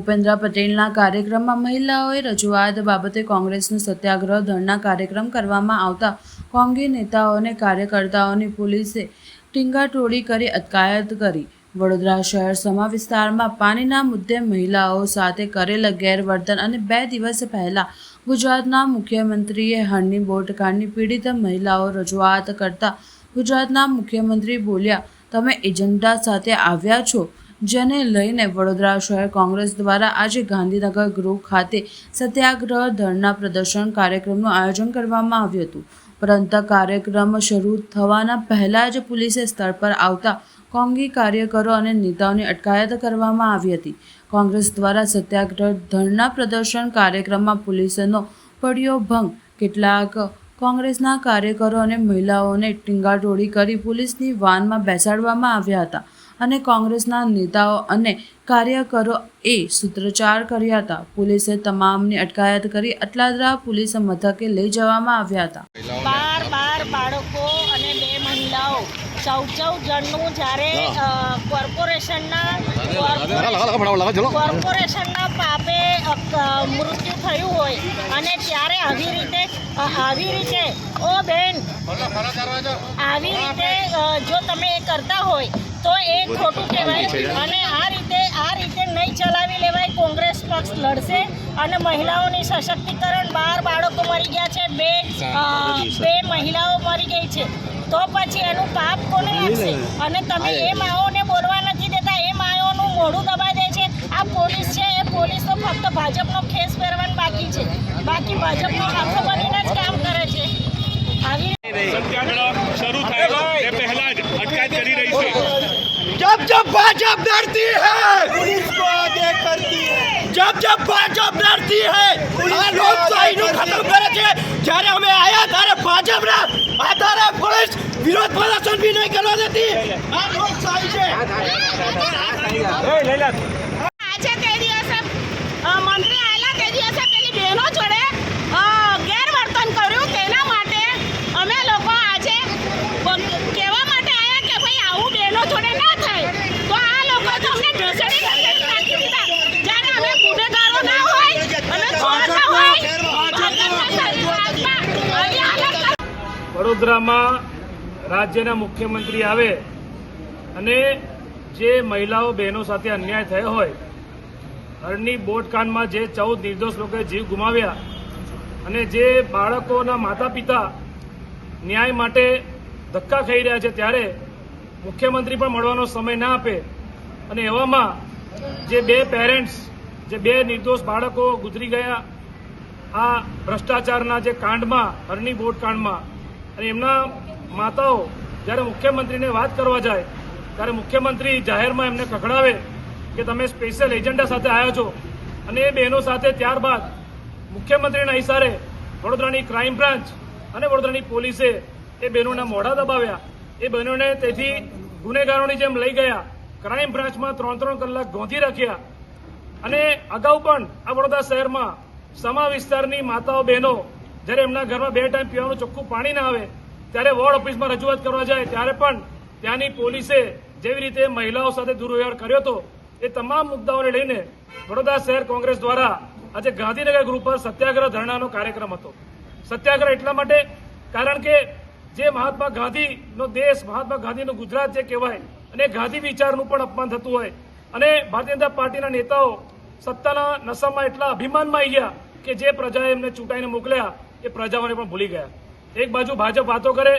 ભૂપેન્દ્ર પટેલના કાર્યક્રમમાં મહિલાઓએ રજૂઆત બાબતે કોંગ્રેસનું સત્યાગ્રહ ધરણા કાર્યક્રમ કરવામાં આવતા કોંગ્રેસ નેતાઓ અને કાર્યકર્તાઓની પોલીસે ટીંગાટોળી કરી અટકાયત કરી। વડોદરા શહેર સમા વિસ્તારમાં પાણીના મુદ્દે મહિલાઓ સાથે કરેલ ગેરવર્તન અને 2 દિવસ પહેલા ગુજરાતના મુખ્યમંત્રીએ હરની બોટકાંડની પીડિત મહિલાઓ રજૂઆત કરતા ગુજરાતના મુખ્યમંત્રી બોલ્યા, તમે એજન્ડા સાથે આવ્યા છો, જેને લઈને વડોદરા શહેર કોંગ્રેસ દ્વારા આજે ગાંધીનગર ગૃહ ખાતે સત્યાગ્રહ ધરણા પ્રદર્શન કાર્યક્રમનું આયોજન કરવામાં આવ્યું હતું। પરંતુ કાર્યક્રમ શરૂ થવાના પહેલા જ પોલીસે સ્થળ પર આવતા કોંગ્રેસ કાર્યકરો અને નેતાઓની અટકાયત કરવામાં આવી હતી। કોંગ્રેસ દ્વારા સત્યાગ્રહ ધરણા પ્રદર્શન કાર્યક્રમમાં પોલીસનો પડ્યો ભંગ, કેટલાક કોંગ્રેસના કાર્યકરો અને મહિલાઓને ટીંગાટોળી કરી પોલીસની વાનમાં બેસાડવામાં આવ્યા હતા અને કોંગ્રેસના નેતાઓ અને કાર્યકરોએ સૂત્રોચ્ચાર કર્યા હતા। પોલીસે તમામની અટકાયત કરી અટલાદરા પોલીસ મથકે લઈ જવામાં આવ્યા હતા। 12 બાળકો અને 2 મહિલાઓ 14 જણનું જ્યારે કોર્પોરેશનના પાપે મૃત્યુ થયું હોય અને ત્યારે આવી રીતે ઓ બેન આવી રીતે જો તમે એ કરતા હોય તો એ ખોટું કહેવાય અને આ રીતે નહીં ચલાવી લેવાય। કોંગ્રેસ પક્ષ લડશે અને મહિલાઓની સશક્તિકરણ 12 બાળકો મરી ગયા છે, 2 મહિલાઓ મરી ગઈ છે, તો પછી એનું પાપ કોને લાગશે? અને તમે એ માઓને બોલવા નથી દેતા, એ માઓનું મોઢું દબાઈ દે છે। આ પોલીસ છે, એ પોલીસ તો ફક્ત ભાજપનો ખેસ પહેરવાનું બાકી છે, બાકી ભાજપનો હાથો બનીને જ કામ કરે છે। આવી સત્યાગ્રહ શરૂ થાય એ પહેલા જ અટકાયત કરી રહી છે। जब भाजपा डरती है पुलिस को आगे करती है, जब भाजपा डरती है आ લોકશાહી નું ખતમ કરે છે। જ્યારે અમે આયા ત્યારે ભાજપના આધારે પોલીસ વિરોધ પ્રદર્શન બી નહીં કરવા દેતી। આ લોકશાહી છે। આજે તે દિવસે મંત્રી આયેલા તે દિવસે પેલી બહેનો જોડે ગેરવર્તન કર્યું, તેના માટે અમે લોકો આજે કહેવા માટે આવ્યા કે ભાઈ આવું બહેનો જોડે ના થાય, તો આ લોકો તો અમને ઢસડી નાખી દીધા, જ્યારે અમે ગુનેગારો ના હોય અને ચોર ના હોય। વડોદરામાં રાજ્યના મુખ્યમંત્રી આવે અને જે મહિલાઓ બહેનો સાથે અન્યાય થયો હોય, હરની બોટકાંડમાં જે 14 નિર્દોષ લોકોએ જીવ ગુમાવ્યા અને જે બાળકોના માતા પિતા ન્યાય માટે ધક્કા ખાઈ રહ્યા છે, ત્યારે મુખ્યમંત્રી પણ મળવાનો સમય ના આપે અને એવામાં જે 2 પેરેન્ટ્સ, જે 2 નિર્દોષ બાળકો ગુજરી ગયા આ ભ્રષ્ટાચારના જે કાંડમાં, હરની બોટકાંડમાં, અને એમના માતાઓ જ્યારે મુખ્યમંત્રીને વાત કરવા જાય ત્યારે મુખ્યમંત્રી જાહેરમાં એમને ખખડાવે કે તમે સ્પેશિયલ એજન્ડા સાથે આવ્યા છો, અને એ બહેનો સાથે ત્યારબાદ મુખ્યમંત્રીના ઇશારે વડોદરાની ક્રાઇમ બ્રાન્ચ અને વડોદરાની પોલીસે એ બહેનોના મોઢા દબાવ્યા। એ બહેનોને તેથી ગુનેગારોની જેમ લઈ ગયા, ક્રાઇમ બ્રાન્ચમાં 3 કલાક ગોંધી રાખ્યા। અને અગાઉ પણ આ વડોદરા શહેરમાં સમા વિસ્તારની માતાઓ બહેનો જ્યારે એમના ઘરમાં 2 ટાઈમ પીવાનું ચોખ્ખું પાણી ના આવે ત્યારે વોર્ડ ઓફિસમાં રજૂઆત કરવા જાય ત્યારે પણ ત્યાંની પોલીસે જેવી રીતે મહિલાઓ સાથે દુર્વ્યવહાર કર્યો હતો, એ તમામ મુદ્દાઓને લઈને વડોદરા શહેર કોંગ્રેસ દ્વારા આજે ગાંધીનગર ગૃહ પર સત્યાગ્રહ ધરણાનો કાર્યક્રમ હતો। સત્યાગ્રહ એટલા માટે કારણ કે જે મહાત્મા ગાંધીનો દેશ, મહાત્મા ગાંધીનું ગુજરાત જે કહેવાય અને ગાંધી વિચારનું પણ અપમાન થતું હોય અને ભારતીય જનતા પાર્ટીના નેતાઓ સત્તાના નશામાં એટલા અભિમાનમાં આવી ગયા કે જે પ્રજાએ એમને ચૂંટાઈને મોકલ્યા એ પ્રજાઓને પણ ભૂલી ગયા। એક બાજુ ભાજપ વાતો કરે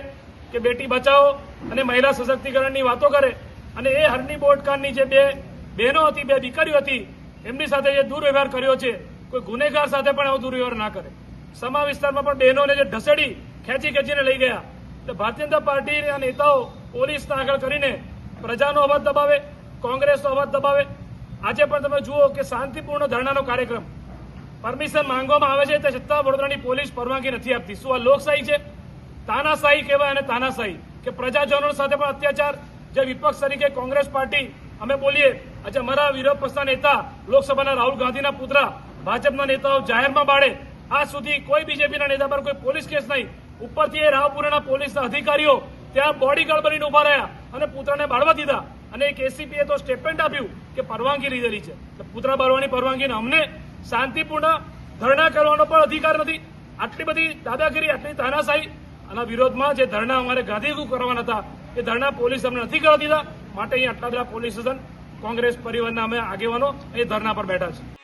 કે બેટી બચાવો અને મહિલા સશક્તિકરણની વાતો કરે, અને એ હરની બોટકાંડની જે 2 બહેનો હતી, 2 દીકરીઓ હતી, એમની સાથે જે દુર્વ્યવહાર કર્યો છે, કોઈ ગુનેગાર સાથે પણ આવો દુર્વ્યવહાર ના કરે। સમા વિસ્તારમાં પણ બહેનોને જે ઢસડી ખેંચીને લઈ ગયા, તો ભારતીય જનતા પાર્ટીના નેતાઓ પોલીસના આગળ કરીને પ્રજાનો અવાજ દબાવે, કોંગ્રેસનો અવાજ દબાવે। આજે પણ તમે જુઓ કે શાંતિપૂર્ણ ધરણાનો કાર્યક્રમ પરમિશન માંગવામાં આવે છે, તે છતાં વડોદરાની પોલીસ પરવાનગી નથી આપતી। શું આ લોકશાહી છે? તાનાશાહી કહેવાય અને તાનાશાહી કે પ્રજાજનો સાથે પણ અત્યાચાર। જે વિપક્ષ તરીકે કોંગ્રેસ પાર્ટી અમે બોલીએ, આજે અમારા વિરોધ પક્ષના નેતા, લોકસભાના રાહુલ ગાંધીના પુત્ર, ભાજપના નેતાઓ જાહેરમાં બાળે, આજ સુધી કોઈ બીજેપીના નેતા પર કોઈ પોલીસ કેસ નહીં, ઉપરથી એ રાવપુરાના પોલીસના અધિકારીઓ ત્યાં બોડીગાર્ડ બનીને ઉભા રહ્યા અને પુત્રને બાળવા દીધા। અને એક એસીપીએ તો સ્ટેટમેન્ટ આપ્યું કે પરવાનગી લીધેલી છે. પુતળા બાળવાની પરવાનગી અમને શાંતિપૂર્ણ ધરણા કરવાનો પણ અધિકાર નથી. આટલી બધી દાદાગીરી, આટલી તાનાશાહી આના વિરોધમાં જે ધરણા અમારે ગાંધીનગર કરવાના હતા એ ધરણા પોલીસ અમને નથી કરવા દીધા. માટે અહીં આટલા બધા પોલીસ સ્ટેશન કોંગ્રેસ પરિવારના અમે આગેવાનો એ ધરણા પર બેઠા છે.